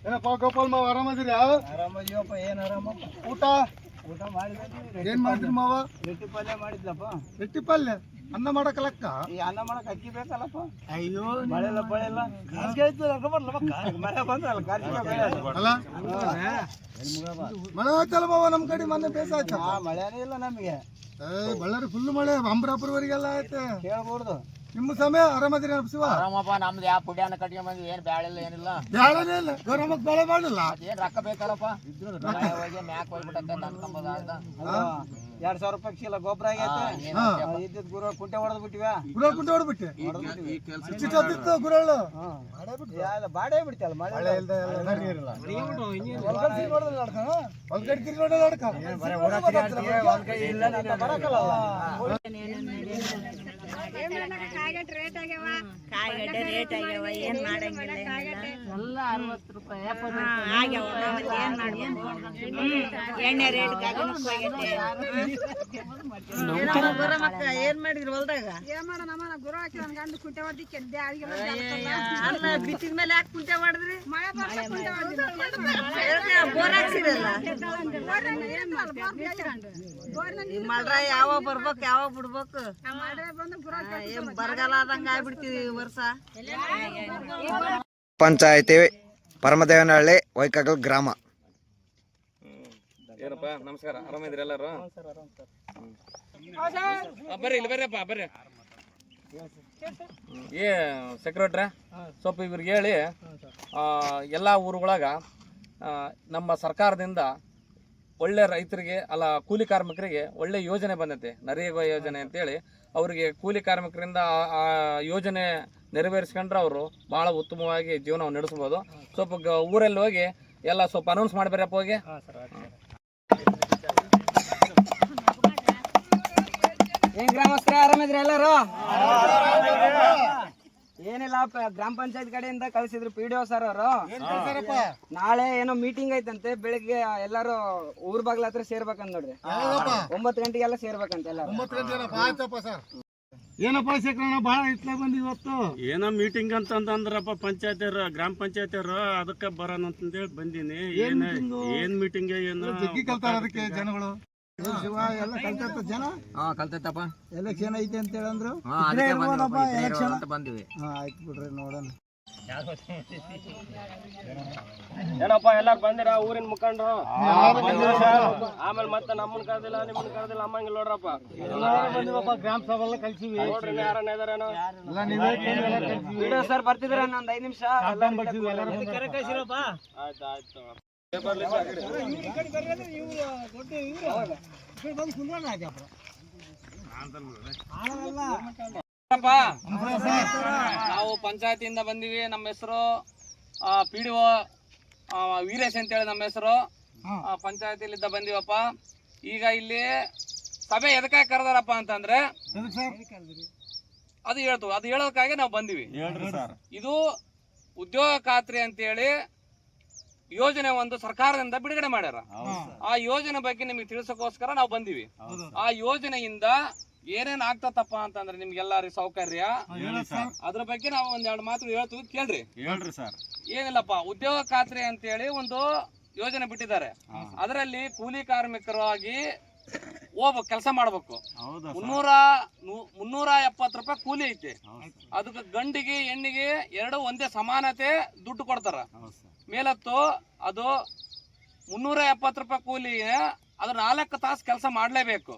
ಏನಪ್ಪ ಗೋಪಾಲ್ ಮಾವ ಆರಾಮದಿರಿ? ಆರಾಮದೀವಪ್ಪ. ಏನ್ ಆರಾಮಪ್ಪ? ಊಟ ಮಾಡಿದ್ರಿ? ಏನ್ ಮಾಡಿದ್ರಿ ಮಾವ? ರೊಟ್ಟಿ ಪಲ್ಯ ಮಾಡಿದ್ಲಪ್ಪ. ರೊಟ್ಟಿ ಪಲ್ಯ ಅನ್ನ ಮಾಡಕಲಕ್ಕ? ಈ ಅನ್ನ ಮಾಡಕ್ ಅಕ್ಕಿ ಬೇಕಲ್ಲಪ್ಪ. ಅಯ್ಯೋ ಮಳೆಲ್ಲ ಮಳೆ ಬಂದ್ರಲ್ಲ ಅಲ್ಲ ಮಳೆ ಆಯ್ತಲ್ಲ ಮಾವ ನಮ್ ಕಡೆ ಮೊನ್ನೆ ಬೇಸಾಯ್ತ. ಮಳೆನೇ ಇಲ್ಲ ನಮಗೆ. ಬಳ್ಳಾರಿ ಫುಲ್ ಮಳೆ ಅಂಬ್ರಾಪುರವರೆಗೆಲ್ಲ ಐತೆ. ಕೇಳ್ಬೋದು. ನಿಮ್ಮ ಸಮಯ ಆರಾಮದಿರಿ ಶಿವ? ಆರಾಮಪ್ಪ. ನಮ್ದು ಯಾವ ಪುಡ್ಯಾನ ಕಟ್ಕೊಂಡ್ ಬಂದ್ವಿ. ಏನ್ ಬ್ಯಾಳಿಲ್ಲ ಏನಿಲ್ಲ. ಬ್ಯಾಳನೇ ಇಲ್ಲ ಗೌರಮ್ಮಕ್ ಬೆಳೆ ಮಾಡಿಲ್ಲ. ಏನ್ ರೊಕ್ಕ ಬೇಕಲ್ಲಪ್ಪ. ಹೋಗಿ ಮ್ಯಾಕ್ ಹೋಗ್ಬಿಟ್ಟೆ ನನ್ಕೊಂಬದ 2000 ರೂಪಾಯಿ ಚೀಲ ಗೊಬ್ಬರ ಆಗೈತೆ. ಇದ್ದಿದ್ ಗುರು ಕುಂಟೆ ಹೊಡೆದ್ ಬಿಟ್ಟಿವ. ಗುರ ಕುಂಟೆ ಹೊಡ್ಬಿಟ್ಟೆ. ಇಷ್ಟಿತ್ತು ಗುರಳ್ಳು ಬಾಡೇ ಬಿಡ್ತಲ್ಲ ಮಳೆ ಕಾಯಿಗಡ್ಡೆ ರೇಟ್ ಆಗ್ಯಾವ. ಏನ್ ಮಾಡಂಗಿಲ್ಲ ಎಲ್ಲ 60 ರೂಪಾಯಿ ಎಣ್ಣೆ ರೇಟ್ ಏನ್ ಮಾಡಿದ್ರು ಹೊಲ್ದಾಗ? ಬಿತ್ತಿದ ಮೇಲೆ ಯಾಕೆ ಕುಂಟೆ ಮಾಡಿದ್ರಿ? ಬೋರ್ ಹಾಕ್ಸಿರಲ್ಲ. ಮಾಡ್ರ ಯಾವಾಗ ಬರ್ಬೇಕು ಯಾವಾಗ ಬಿಡ್ಬೇಕು? ಬರಗಾಲ ಆದಂಗ ಆಗ್ಬಿಡ್ತೀವಿ ವರ್ಷ. ಪಂಚಾಯತಿ ಪರಮದೇವನಹಳ್ಳಿ ವೈಕಗಲ್ ಗ್ರಾಮ. ಏನಪ್ಪ ನಮಸ್ಕಾರ, ಆರಾಮಿದ್ರಿ ಎಲ್ಲರೂ? ಬರ್ರಿ ಇಲ್ಲಿ ಬರ್ರಿಪ್ಪ ಬರ್ರಿ. ಏ ಸೆಕ್ರೆಟ್ರಿ ಸ್ವಲ್ಪ ಇವ್ರಿಗೆ ಹೇಳಿ ಎಲ್ಲ ಊರುಗಳಾಗ ನಮ್ಮ ಸರ್ಕಾರದಿಂದ ಒಳ್ಳೆ ರೈತರಿಗೆ ಅಲ್ಲ ಕೂಲಿ ಕಾರ್ಮಿಕರಿಗೆ ಒಳ್ಳೆ ಯೋಜನೆ ಬಂದೈತೆ, ನರೇಗಾ ಯೋಜನೆ ಅಂತೇಳಿ. ಅವರಿಗೆ ಕೂಲಿ ಕಾರ್ಮಿಕರಿಂದ ಆ ಯೋಜನೆ ನೆರವೇರಿಸ್ಕೊಂಡ್ರೆ ಅವರು ಭಾಳ ಉತ್ತಮವಾಗಿ ಜೀವನವನ್ನು ನಡೆಸ್ಬೋದು. ಸ್ವಲ್ಪ ಊರಲ್ಲಿ ಹೋಗಿ ಎಲ್ಲ ಸ್ವಲ್ಪ ಅನೌನ್ಸ್ ಮಾಡಿಬರಪ್ಪ ಹೋಗಿ. ಏನ್ ಗ್ರಾಮಸ್ಥರ ಆರಾಮಿದ್ರಿ ಎಲ್ಲರೂ? ಏನಿಲ್ಲ, ಗ್ರಾಮ ಪಂಚಾಯತ್ ಕಡೆಯಿಂದ ಕಳಿಸಿದ್ರು PDO ಸರ್ ಅವರು. ನಾಳೆ ಏನೋ ಮೀಟಿಂಗ್ ಐತಂತೆ, ಬೆಳಿಗ್ಗೆ ಎಲ್ಲಾರು ಊರ್ ಬಾಗ್ಲ ಹತ್ರ ಸೇರ್ಬೇಕಂತ ನೋಡ್ರಿ. 9 ಗಂಟೆಗೆಲ್ಲ ಸೇರ್ಬೇಕಂತ ಎಲ್ಲ. 9 ಗಂಟೆ ಆಯ್ತಪ್ಪ ಸರ್. ಏನಪ್ಪ ಶೇಖರಣ್ಣ ಭಾಳ ಇಟ್ಲ ಬಂದು ಇವತ್ತು? ಏನೋ ಮೀಟಿಂಗ್ ಅಂತಂದ್ರಪ್ಪ ಪಂಚಾಯತಿಯವ್ರು, ಗ್ರಾಮ ಪಂಚಾಯತಿಯವ್ರು, ಅದಕ್ಕೆ ಬರೋಣ ಅಂತಂದೇಳಿ ಬಂದೀನಿ. ಏನ್ ಮೀಟಿಂಗ್? ಏನು ಜಗ್ಗಿ ಕಲ್ತಾರ ಅದಕ್ಕೆ ಜನಗಳು? ಎಲ್ಲ ಕಲ್ತೈತ ಜನ? ಕಲ್ತೈತಪ್ಪ. ಎಲೆಕ್ಷನ್ ಐತೆ ಅಂತ ಹೇಳಂದ್ರು. ಬಂದಿವಿ. ಆಯ್ತು ಬಿಡ್ರಿ ನೋಡೋಣ. ಏನಪ್ಪ ಎಲ್ಲಾರು ಬಂದಿರ ಊರಿನ ಮುಖಂಡ್ರು? ಆಮೇಲೆ ಮತ್ತೆ ನಮ್ಮನ್ ಕರ್ದಿಲ್ಲ ನಿಮ್ಮನ್ ಕರ್ದಿಲ್ಲ ಅಮ್ಮಂಗಿಲ್ಲ ನೋಡ್ರಪ್ಪ. ಗ್ರಾಮ ಸಭೆಲ್ಲ ಕಲ್ಸಿವಿ ನೋಡ್ರಿ ಯಾರನ್ನ ಇದಾರೇನೋ. PDO ಸರ್ ಬರ್ತಿದ್ರ ಒಂದ್ 5 ನಿಮಿಷ. ಆಯ್ತು ಆಯ್ತು. ನಾವು ಪಂಚಾಯತಿಯಿಂದ ಬಂದಿವಿ. ನಮ್ಮ ಹೆಸರು PDO ವೀರೇಶ್ ಅಂತೇಳಿ ನಮ್ಮ ಹೆಸರು. ಪಂಚಾಯತಿಲಿದ್ದ ಬಂದಿವಪ್ಪ. ಈಗ ಇಲ್ಲಿ ಸಭೆ ಎದಕ್ಕಾಗಿ ಕರೆದಾರಪ್ಪ ಅಂತಂದ್ರೆ ಅದು ಹೇಳೋದಕ್ಕಾಗಿ ನಾವು ಬಂದಿವಿ. ಇದು ಉದ್ಯೋಗ ಖಾತ್ರಿ ಅಂತೇಳಿ ಯೋಜನೆ ಒಂದು ಸರ್ಕಾರದಿಂದ ಬಿಡುಗಡೆ ಮಾಡ್ಯಾರ. ಆ ಯೋಜನೆ ಬಗ್ಗೆ ನಿಮ್ಗೆ ತಿಳಿಸೋಕೋಸ್ಕರ ನಾವು ಬಂದಿವಿ. ಆ ಯೋಜನೆಯಿಂದ ಏನೇನ್ ಆಗ್ತತಪ್ಪ ಅಂತಂದ್ರೆ ನಿಮ್ಗೆಲ್ಲಾರಿ ಸೌಕರ್ಯ, ಅದ್ರ ಬಗ್ಗೆ ನಾವು ಒಂದೆರಡು ಮಾತು ಹೇಳ್ತೀವಿ, ಕೇಳ್ರಿ. ಏನಿಲ್ಲಪ್ಪ, ಉದ್ಯೋಗ ಖಾತ್ರಿ ಅಂತೇಳಿ ಒಂದು ಯೋಜನೆ ಬಿಟ್ಟಿದ್ದಾರೆ. ಅದರಲ್ಲಿ ಕೂಲಿ ಕಾರ್ಮಿಕರಾಗಿ ಕೆಲಸ ಮಾಡ್ಬೇಕು. 370 ರೂಪಾಯಿ ಕೂಲಿ ಐತಿ. ಅದಕ್ಕೆ ಗಂಡಿಗೆ ಹೆಣ್ಣಿಗೆ ಎರಡು ಒಂದೇ ಸಮಾನತೆ ದುಡ್ಡು ಕೊಡ್ತಾರ. ಮೇಲತ್ತು ಅದು 370 ರೂಪಾಯಿ ಕೂಲಿ, ಅದು 4 ತಾಸು ಕೆಲಸ ಮಾಡ್ಲೇಬೇಕು.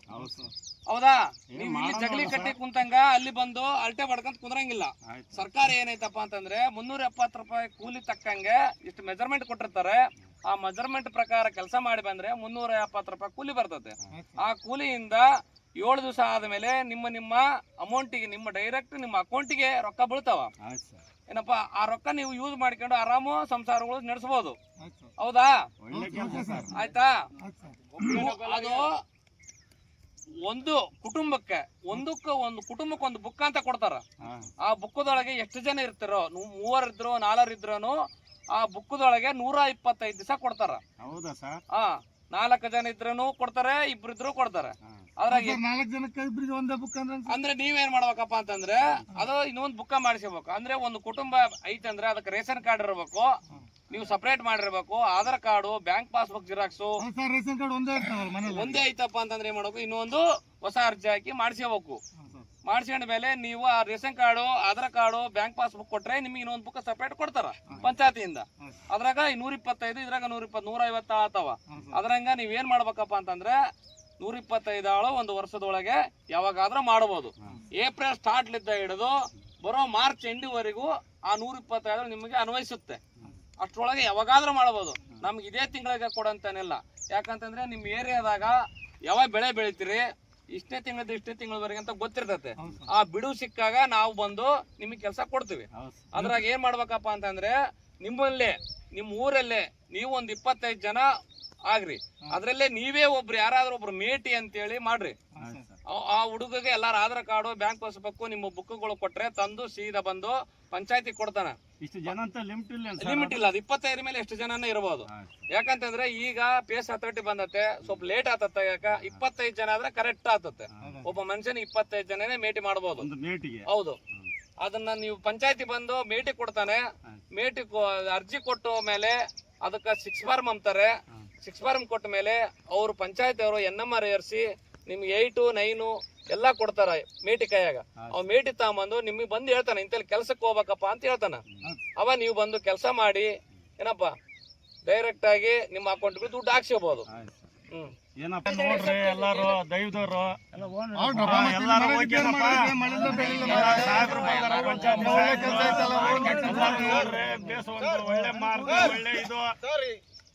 ಹೌದಾ? ನೀವು ಇಲ್ಲಿ ಜಗಲಿ ಕಟ್ಟಿ ಕುಂತಂಗ ಅಲ್ಲಿ ಬಂದು ಅಲ್ಟೆ ಬಡ್ಕಂತ ಕುಂದ್ರಂಗಿಲ್ಲ. ಸರ್ಕಾರ ಏನೈತಪ್ಪ ಅಂತಂದ್ರೆ 370 ರೂಪಾಯಿ ಕೂಲಿ ತಕ್ಕಂಗೆ ಇಷ್ಟು ಮೆಜರ್ಮೆಂಟ್ ಕೊಟ್ಟಿರ್ತಾರೆ. ಆ ಮೆಜರ್ಮೆಂಟ್ ಪ್ರಕಾರ ಕೆಲಸ ಮಾಡಿ ಬಂದ್ರೆ 370 ರೂಪಾಯಿ ಕೂಲಿ ಬರ್ತದೆ. ಆ ಕೂಲಿಯಿಂದ 7 ದಿವಸ ಆದ್ಮೇಲೆ ನಿಮ್ಮ ಅಮೌಂಟಿಗೆ, ನಿಮ್ಮ ಡೈರೆಕ್ಟ್ ನಿಮ್ಮ ಅಕೌಂಟಿಗೆ ರೊಕ್ಕ ಬೀಳ್ತಾವ. ಏನಪ್ಪಾ, ಆ ರೊಕ್ಕ ನೀವು ಯೂಸ್ ಮಾಡ್ಕೊಂಡು ಆರಾಮು ಸಂಸಾರಗಳು ನಡೆಸಬಹುದು. ಹೌದಾ? ಆಯ್ತಾ? ಅದು ಒಂದು ಕುಟುಂಬಕ್ಕೆ ಒಂದು ಬುಕ್ ಅಂತ ಕೊಡ್ತಾರ. ಆ ಬುಕ್ಕದೊಳಗೆ ಎಷ್ಟು ಜನ ಇರ್ತಾರೋ, 3 ಇದ್ರು 4 ಇದ್ರೂ ಆ ಬುಕ್ಕದೊಳಗೆ 125 ದಿವಸ ಕೊಡ್ತಾರ. 4 ಜನ ಇದ್ರೂ ಕೊಡ್ತಾರೆ, 2 ಇದ್ರು ಕೊಡ್ತಾರೆ. ಅದ್ರಾಗ 4 ಜನಕ್ಕೆ ಇಬ್ಬರಿಗೆ ಒಂದೇ ಬುಕ್ ಅಂದ್ರೆ ನೀವೇನ್ ಮಾಡ್ಬೇಕಪ್ಪ ಅಂತಂದ್ರೆ ಅದು ಇನ್ನೊಂದು ಬುಕ್ಕ ಮಾಡಿಸ್ಬೇಕು. ಅಂದ್ರೆ ಒಂದು ಕುಟುಂಬ ಐತಂದ್ರೆ ಅದಕ್ಕೆ ರೇಷನ್ ಕಾರ್ಡ್ ಇರಬೇಕು, ನೀವು ಸಪರೇಟ್ ಮಾಡಿರ್ಬೇಕು, Aadhaar card, bank passbook Xerox ration card ಒಂದೇ ಇರ್ತಾವಲ್ಲ ಮನೇಲಿ. ಒಂದೇ ಐತಪ್ಪ ಅಂತಂದ್ರೆ ಏನ್ ಮಾಡ್ಬೇಕು, ಇನ್ನೊಂದು ಹೊಸ ಅರ್ಜಿ ಹಾಕಿ ಮಾಡಿಸ್ಕೋಬೇಕು. ಮಾಡಿಸ್ಕೊಂಡ ಮೇಲೆ ನೀವು ಆ ration card, Aadhaar card, bank passbook ಕೊಟ್ರೆ ನಿಮಗೆ ಇನ್ನೊಂದು ಬುಕ್ ಸಪರೇಟ್ ಕೊಡ್ತಾರ ಪಂಚಾಯತಿಯಿಂದ. ಅದ್ರಾಗ 125, ಇದ್ರಾಗ 120, 150 ಆತಾವ. ಅದ್ರಂಗ ನೀವೇನ್ ಮಾಡ್ಬೇಕಪ್ಪ ಅಂತಂದ್ರೆ 125 ಆಳು ಒಂದು ವರ್ಷದೊಳಗೆ ಯಾವಾಗಾದ್ರೂ ಮಾಡಬಹುದು. ಏಪ್ರಿಲ್ ಸ್ಟಾರ್ಟ್ಲಿದ್ದ ಹಿಡಿದು ಬರೋ ಮಾರ್ಚ್ ಎಂಡಿವರೆಗೂ ಆ 125 ನಿಮಗೆ ಅನ್ವಯಿಸುತ್ತೆ. ಅಷ್ಟ್ರೊಳಗೆ ಯಾವಾಗಾದ್ರೂ ಮಾಡಬಹುದು. ನಮ್ಗೆ ಇದೇ ತಿಂಗಳಿಗೆ ಕೊಡಂತಾನಿಲ್ಲ. ಯಾಕಂತಂದ್ರೆ ನಿಮ್ ಏರಿಯಾದಾಗ ಯಾವ ಬೆಳೆ ಬೆಳಿತೀರಿ, ಇಷ್ಟೇ ತಿಂಗಳವರೆಗೆ ಅಂತ ಗೊತ್ತಿರ್ತತೆ. ಆ ಬಿಡು ಸಿಕ್ಕಾಗ ನಾವು ಬಂದು ನಿಮಗೆ ಕೆಲಸ ಕೊಡ್ತೀವಿ. ಅದ್ರಾಗ ಏನ್ ಮಾಡ್ಬೇಕಪ್ಪ ಅಂತಂದ್ರೆ ನಿಮ್ಮಲ್ಲೇ ನಿಮ್ ಊರಲ್ಲೇ ನೀವು ಒಂದ್ 25 ಜನ ಆಗ್ರಿ. ಅದ್ರಲ್ಲೇ ನೀವೇ ಒಬ್ರು ಯಾರಾದ್ರೂ ಒಬ್ರು ಮೇಟಿ ಅಂತೇಳಿ ಮಾಡ್ರಿ. ಆ ಹುಡುಗಗೆ ಎಲ್ಲಾರ ಆಧಾರ್ ಕಾರ್ಡು, ಬ್ಯಾಂಕ್ ಪಾಸ್ಬುಕ್, ನಿಮ್ಮ ಬುಕ್ಗಳು ಕೊಟ್ರೆ ತಂದು ಸೀದಾ ಬಂದು ಪಂಚಾಯತಿ ಕೊಡ್ತಾನ. ಇಷ್ಟು ಜನ ಅಂತ ಲಿಮಿಟ್ ಇಲ್ಲ, ಅದು 25 ಮೇಲೆ ಎಷ್ಟು ಜನನ ಇರಬಹುದು. ಯಾಕಂತಂದ್ರೆ ಈಗ ಪೇಸ್ ಅಥಾರಿಟಿ ಬಂದತ್ತೆ, ಸ್ವಲ್ಪ ಲೇಟ್ ಆತತ್ತ. ಯಾಕ 25 ಜನ ಆದ್ರೆ ಕರೆಕ್ಟ್ ಆತತ್ತೆ. ಒಬ್ಬ ಮನುಷ್ಯನ 25 ಜನನೇ ಮೇಟಿ ಮಾಡಬಹುದು. ಹೌದು, ಅದನ್ನ ನೀವು ಪಂಚಾಯತಿ ಬಂದು ಮೇಟಿ ಕೊಡ್ತಾನೆ. ಮೇಟಿ ಅರ್ಜಿ ಕೊಟ್ಟ ಮೇಲೆ ಅದಕ್ಕೆ 6 ಫಾರ್ಮ್ ಅಂತಾರೆ. 6 ಫಾರ್ಮ್ ಕೊಟ್ಟ ಮೇಲೆ ಅವರು ಪಂಚಾಯತಿ ಅವರು NMR ಏರ್ಸಿ ನಿಮ್ಗೆ 8, 9 ಎಲ್ಲಾ ಕೊಡ್ತಾರ ಮೇಟಿ ಕೈಯಾಗ. ಅವ್ ಮೇಟಿ ತಗೊಂಬಂದು ನಿಮಗೆ ಬಂದು ಹೇಳ್ತಾನೆ, ಇಂತಲ್ಲಿ ಕೆಲ್ಸಕ್ಕೆ ಹೋಗ್ಬೇಕಪ್ಪ ಅಂತ ಹೇಳ್ತಾನ. ಅವ ನೀವು ಬಂದು ಕೆಲಸ ಮಾಡಿ ಏನಪ್ಪಾ ಡೈರೆಕ್ಟ್ ಆಗಿ ನಿಮ್ಮ ಅಕೌಂಟ್ಗೆ ದುಡ್ಡು ಹಾಕ್ಸ್ಕೋಬಹುದು. ಏನಪ್ಪ ನೋಡ್ರಿ, ಎಲ್ಲಾರು ದೈವದವ್ರು ಒಳ್ಳೆ ಮಾರ್ಗ, ಒಳ್ಳೆ ಇದು.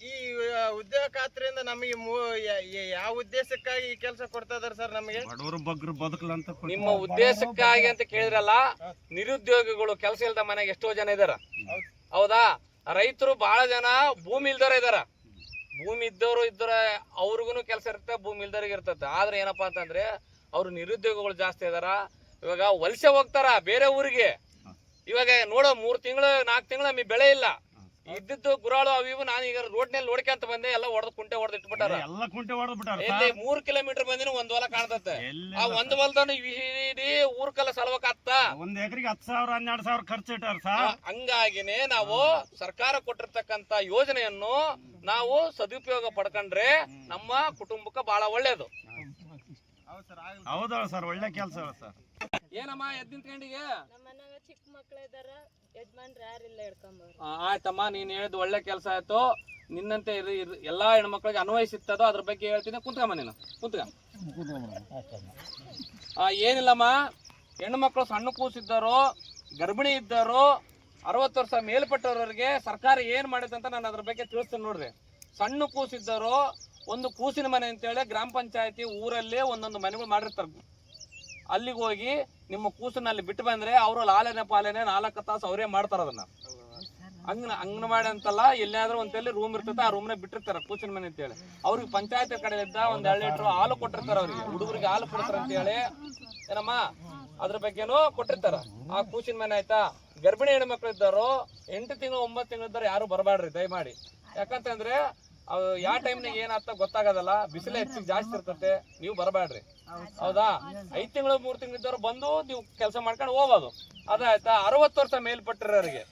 ಈ ಉದ್ಯೋಗ ಖಾತ್ರಿಯಿಂದ ನಮಗೆ ಯಾವ ಉದ್ದೇಶಕ್ಕಾಗಿ ಈ ಕೆಲಸ ಕೊಡ್ತಾ ಇದಾರೆ ಸರ್? ನಮಗೆ ಬಡವರು ಬಗ್ರು ಬದುಕಲಂತ. ನಿಮ್ಮ ಉದ್ದೇಶಕ್ಕಾಗಿ ಅಂತ ಕೇಳಿದ್ರಲ್ಲ, ನಿರುದ್ಯೋಗಿಗಳು ಕೆಲಸ ಇಲ್ದ ಮನೆಗೆ ಎಷ್ಟೋ ಜನ ಇದಾರ. ಹೌದಾ? ರೈತರು ಬಹಳ ಜನ ಭೂಮಿ ಇಲ್ದವ್ರ ಇದಾರ. ಭೂಮಿ ಇದ್ದವರು ಇದ್ರ ಅವ್ರಿಗೂ ಕೆಲಸ ಇರುತ್ತೆ, ಭೂಮಿ ಇಲ್ದವ್ರಿಗೆ ಇರ್ತದೆ. ಆದ್ರೆ ಏನಪ್ಪಾ ಅಂತಂದ್ರೆ ಅವ್ರು ನಿರುದ್ಯೋಗಿಗಳು ಜಾಸ್ತಿ ಇದಾರ. ಇವಾಗ ವಲಸೆ ಹೋಗ್ತಾರ ಬೇರೆ ಊರಿಗೆ. ಇವಾಗ ನೋಡೋ 3 ತಿಂಗಳು 4 ತಿಂಗಳು ನಮಗೆ ಬೆಳೆ ಇಲ್ಲ. ಇದ್ದಿದ್ದು ಗುರಾಳು ಅವಿವು ನಾನು ಈಗ ರೋಡ್ ನಲ್ಲಿ ನೋಡ್ಕೊಂತ ಬಂದೆ, ಎಲ್ಲ ಕುಂಟೆ ಹೊಡೆದ್ ಇಟ್ಬಿಟ್ಟಾರ. ಇಲ್ಲಿ 3 ಕಿಲೋಮೀಟರ್ ಬಂದಿನ ಒಂದ್ ಹೊಲ ಕಾಣ್ತತೆ. ಆ ಒಂದ್ ಹೊಲದನ್ನು ಇಡೀ ಊರ್ಕಲ್ಲ ಸಲವಕ್ಕಾಗ್ತ. 1 ಎಕರೆಗೆ 10,000 12,000 ಖರ್ಚು ಇಟ್ಟಾರ ಸರ್. ಹಂಗಾಗಿನೇ ನಾವು ಸರ್ಕಾರ ಕೊಟ್ಟಿರ್ತಕ್ಕಂತ ಯೋಜನೆಯನ್ನು ನಾವು ಸದುಪಯೋಗ ಪಡ್ಕೊಂಡ್ರೆ ನಮ್ಮ ಕುಟುಂಬಕ್ಕೆ ಬಹಳ ಒಳ್ಳೇದು. ಹೌದಾ ಸರ್? ಒಳ್ಳೆ ಕೆಲಸ ಸರ್. ಏನಮ್ಮ ಎದ್ ನಿಂತ್ಕೊಂಡಿಗೆ? ಚಿಕ್ಕ ಮಕ್ಳು ಇದಾರ, ಯಜಮಾನ್ರು ಯಾರಿಲ್ಲ ಹಿಡ್ಕೊಂಬವ್ರು. ಆಯ್ತಮ್ಮ, ನೀನ್ ಹೇಳಿದ್ ಒಳ್ಳೆ ಕೆಲಸ ಆಯ್ತು. ನಿನ್ನಂತೆ ಎಲ್ಲಾ ಹೆಣ್ಮಕ್ಳಿಗೆ ಅನ್ವಯಿಸುತ್ತದೋ ಅದ್ರ ಬಗ್ಗೆ ಹೇಳ್ತೀನಿ. ಕುಂತ್ಕಮ್ಮ, ನೀನು ಕುಂತ್ಕ. ಏನಿಲ್ಲಮ್ಮ, ಹೆಣ್ಮಕ್ಳು ಸಣ್ಣ ಕೂಸಿದ್ದಾರೋ, ಗರ್ಭಿಣಿ ಇದ್ದಾರೋ, 60 ವರ್ಷ ಮೇಲ್ಪಟ್ಟವರಿಗೆ ಸರ್ಕಾರ ಏನ್ ಮಾಡಿದೆ ಅಂತ ನಾನು ಅದ್ರ ಬಗ್ಗೆ ತಿಳಿಸ್ತೀನಿ ನೋಡ್ರಿ. ಸಣ್ಣ ಕೂಸಿದ್ದಾರೋ ಒಂದು ಕೂಸಿನ ಮನೆ ಅಂತೇಳಿ ಗ್ರಾಮ ಪಂಚಾಯತಿ ಊರಲ್ಲೇ ಒಂದೊಂದು ಮನೆಗಳು ಮಾಡಿರ್ತಾರೆ. ಅಲ್ಲಿಗೆ ಹೋಗಿ ನಿಮ್ಮ ಕೂಸನಲ್ಲಿ ಬಿಟ್ಟು ಬಂದ್ರೆ ಅವರು ಲಾಲನೆ ಪಾಲನೆ 4 ತಾಸು ಅವರೇ ಮಾಡ್ತಾರ. ಅದನ್ನ ಅಂಗನವಾಡಿ ಅಂತಲ್ಲ, ಎಲ್ಲಾದ್ರೂ ಒಂದಲ್ಲಿ ರೂಮ್ ಇರ್ತದೆ, ಆ ರೂಮ್ನ ಬಿಟ್ಟಿರ್ತಾರ ಕೂಸಿನ ಮನೆ ಅಂತೇಳಿ. ಅವ್ರಿಗೆ ಪಂಚಾಯತ್ ಕಡೆಯಿಂದ 1 2 ಲೀಟರ್ ಹಾಲು ಕೊಟ್ಟಿರ್ತಾರ. ಅವ್ರಿಗೆ ಹುಡುಗರಿಗೆ ಹಾಲು ಕೊಡ್ತಾರ ಅಂತೇಳಿ ಏನಮ್ಮ ಅದ್ರ ಬಗ್ಗೆನೂ ಕೊಟ್ಟಿರ್ತಾರ. ಆ ಕೂಸಿನ ಮನೆ ಆಯ್ತಾ. ಗರ್ಭಿಣಿ ಹೆಣ್ಮಕ್ಳು ಇದ್ದಾರೋ 8 ತಿಂಗಳು 9 ತಿಂಗಳು ಇದ್ದಾರೆ, ಯಾರು ಬರಬೇಡ್ರಿ ದಯಮಾಡಿ. ಯಾಕಂತಂದ್ರೆ ಯಾವ ಟೈಮ್ನಾಗ ಏನಾಗ್ತ ಗೊತ್ತಾಗೋದಲ್ಲ. ಬಿಸಿಲು ಹೆಚ್ಚಿಗೆ ಜಾಸ್ತಿ ಇರ್ತದೆ, ನೀವು ಬರಬೇಡ್ರಿ. ಹೌದಾ? 5 ತಿಂಗಳು 3 ತಿಂಗಳು ಇದ್ದವ್ರು ಬಂದು ನೀವು ಕೆಲಸ ಮಾಡ್ಕೊಂಡು ಹೋಗ್ಬೋದು. ಅದಾಯ್ತಾ. 60 ವರ್ಷ ಮೇಲ್ಪಟ್ಟಿರೋರಿಗೆ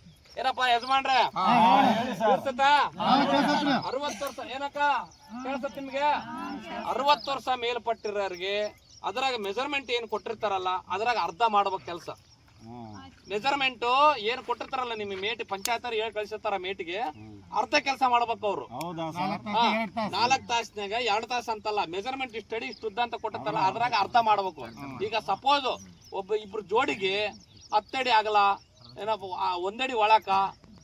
ಏನಪ್ಪಾ ಯಜಮಾನ್ರೆ ಕೇಳ್ಸತ್ತಾ? 60 ವರ್ಷ ಏನಕ್ಕ ಕೇಳ್ಸತ್ ನಿಮ್ಗೆ? 60 ವರ್ಷ ಮೇಲ್ಪಟ್ಟಿರೋರಿಗೆ ಅದ್ರಾಗ ಮೆಜರ್ಮೆಂಟ್ ಏನ್ ಕೊಟ್ಟಿರ್ತಾರಲ್ಲ, ಅದ್ರಾಗ ಅರ್ಧ ಮಾಡ್ಬೇಕು ಕೆಲಸ. ಮೆಜರ್ಮೆಂಟ್ ಏನ್ ಕೊಟ್ಟಿರ್ತಾರಲ್ಲ ನಿಮ್ಮ ಮೇಟಿ, ಪಂಚಾಯತ್ ಹೇಳಿ ಕಳ್ಸಿರ್ತಾರ ಮೇಟಿಗೆ, ಅರ್ಧ ಕೆಲಸ ಮಾಡ್ಬೇಕು ಅವ್ರು. 4 ತಾಸಿನಾಗ 2 ತಾಸು ಅಂತಲ್ಲ, ಮೆಜರ್ಮೆಂಟ್ ಸ್ಟಡಿ ಇಷ್ಟುದ್ದ ಅಂತ ಕೊಟ್ಟಿರ್ತಾರಲ್ಲ, ಅದ್ರಾಗ ಅರ್ಧ ಮಾಡ್ಬೇಕು. ಈಗ ಸಪೋಸ್ ಇಬ್ರು ಜೋಡಿಗೆ 10 ಅಡಿ ಆಗಲ್ಲ, ಏನಪ್ಪ 1 ಅಡಿ ಒಳಕ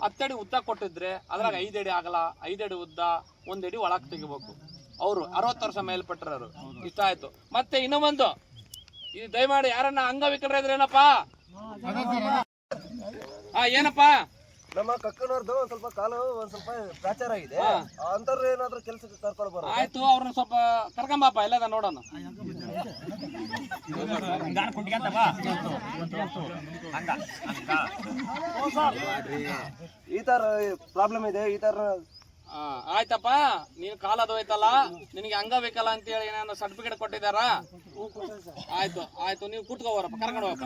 10 ಅಡಿ ಉದ್ದ ಕೊಟ್ಟಿದ್ರೆ ಅದ್ರಾಗ 5 ಅಡಿ ಆಗಲ್ಲ, 5 ಅಡಿ ಉದ್ದ 1 ಅಡಿ ಒಳಕ್ ತೆಗಿಬೇಕು. ಅವ್ರು 60 ವರ್ಷ ಮೇಲ್ಪಟ್ಟರು. ಇಷ್ಟ ಆಯ್ತು. ಮತ್ತೆ ಇನ್ನೊಂದು, ಇದು ದಯಮಾಡಿ ಯಾರನ್ನ ಅಂಗವಿಕಲರ ಇದ್ರೆ ಏನಪ್ಪಾ ಏನಪ್ಪಾ ನಮ್ಮ ಕಕ್ಕನವ್ರದ್ದು ಒಂದ್ ಸ್ವಲ್ಪ ಕಾಲು ಒಂದ್ ಸ್ವಲ್ಪ ಪ್ರಾಚಾರ ಆಗಿದೆ. ಅಂತವ್ರು ಏನಾದ್ರು ಕೆಲ್ಸಕ್ಕೆ ಕರ್ಕೊಂಡು ಬರೋ. ಆಯ್ತು, ಅವ್ರನ್ನ ಸ್ವಲ್ಪ ಕರ್ಕೊಂಬಾಪ, ಎಲ್ಲದ ನೋಡೋಣ. ಈ ತರ ಪ್ರಾಬ್ಲಮ್ ಇದೆ, ಈ ತರ ಆಯ್ತಪ್ಪ, ನೀನು ಕಾಲದ ಹೋಯ್ತಲ್ಲ, ನಿನಗೆ ಅಂಗವಿಕಲ ಅಂತ ಹೇಳಿ ಏನಾದ್ರು ಸರ್ಟಿಫಿಕೇಟ್ ಕೊಟ್ಟಿದ್ದಾರ? ಆಯ್ತು ಆಯ್ತು, ನೀವು ಕೂತ್ಕೋರಪ್ಪ, ಕರ್ಕೊಂಡು ಹೋಗಪ್ಪ.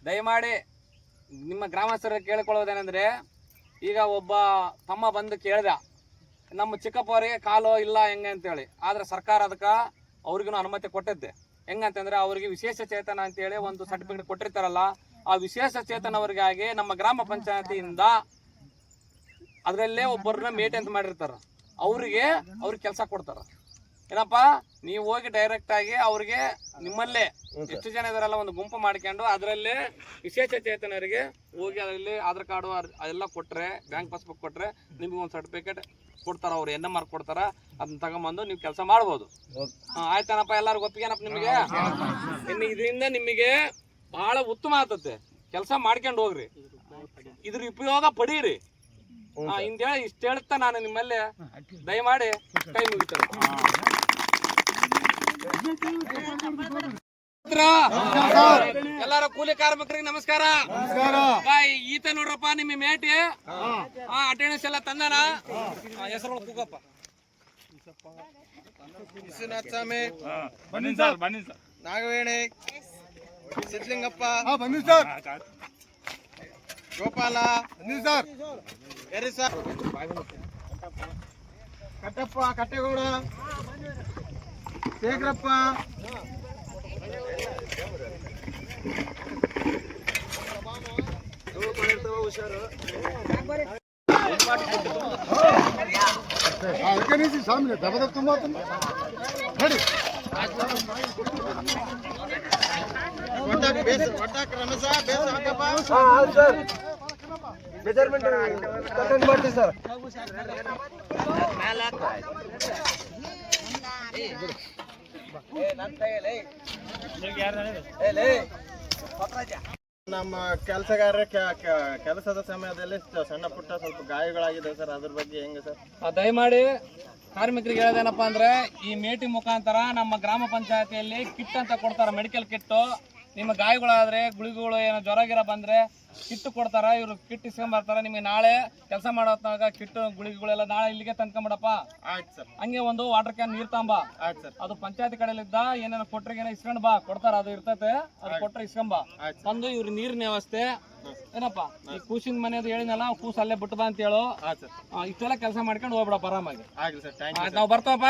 ದಯಮಾಡಿ ನಿಮ್ಮ ಗ್ರಾಮಸ್ಥರ ಕೇಳಿಕೊಳ್ಳೋದೇನೆಂದ್ರೆ, ಈಗ ಒಬ್ಬ ತಮ್ಮ ಬಂದು ಕೇಳ್ದ ನಮ್ಮ ಚಿಕ್ಕಪ್ಪವರಿಗೆ ಕಾಲು ಇಲ್ಲ ಹೆಂಗೆ ಅಂತೇಳಿ, ಆದ್ರೆ ಸರ್ಕಾರ ಅದಕ್ಕೆ ಅವ್ರಿಗೂ ಅನುಮತಿ ಕೊಟ್ಟಿದ್ದೆ. ಹೆಂಗಂತಂದ್ರೆ ಅವ್ರಿಗೆ ವಿಶೇಷ ಚೇತನ ಅಂತೇಳಿ ಒಂದು ಸರ್ಟಿಫಿಕೇಟ್ ಕೊಟ್ಟಿರ್ತಾರಲ್ಲ, ಆ ವಿಶೇಷ ಚೇತನವರಿಗಾಗಿ ನಮ್ಮ ಗ್ರಾಮ ಪಂಚಾಯತಿಯಿಂದ ಅದರಲ್ಲೇ ಒಬ್ಬರನ್ನ ಮೇಟ್ ಅಂತ ಮಾಡಿರ್ತಾರ, ಅವ್ರಿಗೆ ಕೆಲಸ ಕೊಡ್ತಾರ. ಏನಪ್ಪ, ನೀವು ಹೋಗಿ ಡೈರೆಕ್ಟ್ ಆಗಿ ಅವ್ರಿಗೆ ನಿಮ್ಮಲ್ಲೇ ಎಷ್ಟು ಜನ ಇದಾರಲ್ಲ ಒಂದು ಗುಂಪು ಮಾಡ್ಕೊಂಡು ಅದರಲ್ಲೇ ವಿಶೇಷ ಚೇತನರಿಗೆ ಹೋಗಿ ಅದರಲ್ಲಿ ಆಧಾರ್ ಕಾರ್ಡು ಅದೆಲ್ಲ ಕೊಟ್ರೆ, ಬ್ಯಾಂಕ್ ಪಾಸ್ಬುಕ್ ಕೊಟ್ರೆ ನಿಮ್ಗೆ ಒಂದು ಸರ್ಟಿಫಿಕೇಟ್ ಕೊಡ್ತಾರ, ಅವ್ರು NMR ಕೊಡ್ತಾರ, ಅದನ್ನ ತಗೊಂಬಂದು ನೀವು ಕೆಲಸ ಮಾಡ್ಬೋದು. ಆಯ್ತಾನಪ್ಪ, ಎಲ್ಲರಿಗೂ ಒಪ್ಪಿಗೆನಪ್ಪ ನಿಮಗೆ? ಇದರಿಂದ ನಿಮಗೆ ಬಹಳ ಉತ್ತಮ ಆಗ್ತದೆ, ಕೆಲಸ ಮಾಡ್ಕೊಂಡು ಹೋಗ್ರಿ, ಇದ್ರ ಉಪಯೋಗ ಪಡೀರಿ. ಇಂತೇಳಿ ಇಷ್ಟ ಹೇಳ್ತಾ ನಾನು ನಿಮ್ಮಲ್ಲಿ ದಯಮಾಡಿ ಕೈ ಮುಗಿತೇನೆ. ಎಲ್ಲಾರ ಕೂಲಿ ಕಾರ್ಮಿಕರಿಗೆ ನಮಸ್ಕಾರ. ಈತ ನೋಡ್ರಪ್ಪ ನಿಮ್ಮ ಮೇಟಿ, ಅಟೆಂಡೆನ್ಸ್ ಎಲ್ಲ ತಂದಾನ. ಹೆಸರು ಕೂಗಪ್ಪ. ವಿಶ್ವನಾಥ ಸ್ವಾಮಿ, ಬನ್ನಿ ಸರ್, ಬನ್ನಿ ಸರ್. ನಾಗವೇಣಿ, ಸಿದ್ಲಿಂಗಪ್ಪ, ಬನ್ನಿ ಸರ್. ಗೋಪಾಲ, ಬನ್ನಿ ಸರ್. ಎರಿ ಸರ್, ಕಟ್ಟಪ್ಪ, ಕಟ್ಟೆಗೌಡ, ಶೇಖರಪ್ಪ, ಸಾಮನೆ ದಬದ ತುಂಬಾ ನೋಡಿ. ಒಟ್ಟಾಕ್ ರಮೇಶ, ಬೇಸ ಹಾಕಪ್ಪ. ಮೆಜರ್ಮೆಂಟ್ ಮಾಡ್ತೀವಿ ಸರ್. ನಮ್ಮ ಕೆಲಸಗಾರರ ಕೆಲಸದ ಸಮಯದಲ್ಲಿ ಸಣ್ಣ ಪುಟ್ಟ ಸ್ವಲ್ಪ ಗಾಯಗಳಾಗಿದೆ ಸರ್, ಅದ್ರ ಬಗ್ಗೆ ಹೆಂಗೆ ಸರ್? ದಯಮಾಡಿ ಕಾರ್ಮಿಕರಿಗೆ ಹೇಳೋದೇನಪ್ಪ ಅಂದ್ರೆ, ಈ ಮೇಟಿ ಮುಖಾಂತರ ನಮ್ಮ ಗ್ರಾಮ ಪಂಚಾಯತಿಯಲ್ಲಿ ಕಿಟ್ ಅಂತ ಕೊಡ್ತಾರ, ಮೆಡಿಕಲ್ ಕಿಟ್ಟು. ನಿಮ್ಮ ಗಾಯಗಳಾದ್ರೆ, ಗುಳಿಗೆಗಳು ಏನೋ ಜ್ವರ ಗಿರ ಬಂದ್ರೆ ಕಿಟ್ ಕೊಡ್ತಾರ, ಇವ್ರು ಕಿಟ್ ಇಸ್ಕೊಂಡ್ ಬರ್ತಾರ. ನಿಮಗೆ ನಾಳೆ ಕೆಲಸ ಮಾಡೋತ್ತಾಗ ಕಿಟ್ಟು ಗುಳಿಗೆಗಳೆಲ್ಲ ನಾಳೆ ಇಲ್ಲಿಗೆ ತಂದ್ಕೊಂಬಿಡಪ್ಪ. ಆಯ್ತು ಸರ್. ಹಂಗೆ ಒಂದು ವಾಟರ್ ಕ್ಯಾನ್ ನೀರ್ ತಾಂಬ. ಆಯ್ತು ಸರ್. ಅದು ಪಂಚಾಯತಿ ಕಡೆಲಿದ್ದ ಏನೇನೋ ಕೊಟ್ರೆ ಏನೋ ಇಸ್ಕೊಂಡ್ ಬಾ, ಕೊಡ್ತಾರ, ಅದು ಇರ್ತೈತೆ, ಅದು ಕೊಟ್ರೆ ಇಸ್ಕೊಂಬ. ಬಂದು ಇವ್ರ ನೀರಿನ ವ್ಯವಸ್ಥೆ ಏನಪ್ಪ, ಈ ಕೂಸಿನ ಮನೆಯದು ಹೇಳಿನಲ್ಲ, ಕೂಸು ಅಲ್ಲೇ ಬಿಟ್ಟು ಬಾ ಅಂತ ಹೇಳು. ಇಷ್ಟೆಲ್ಲ ಕೆಲಸ ಮಾಡ್ಕೊಂಡು ಹೋಗ್ಬಿಡಪ್ಪ ಆರಾಮಾಗಿ. ಆಗ್ಲಿ ಸರ್, ಥ್ಯಾಂಕ್ ಯು. ನಾವು ಬರ್ತಾವಪ್ಪ.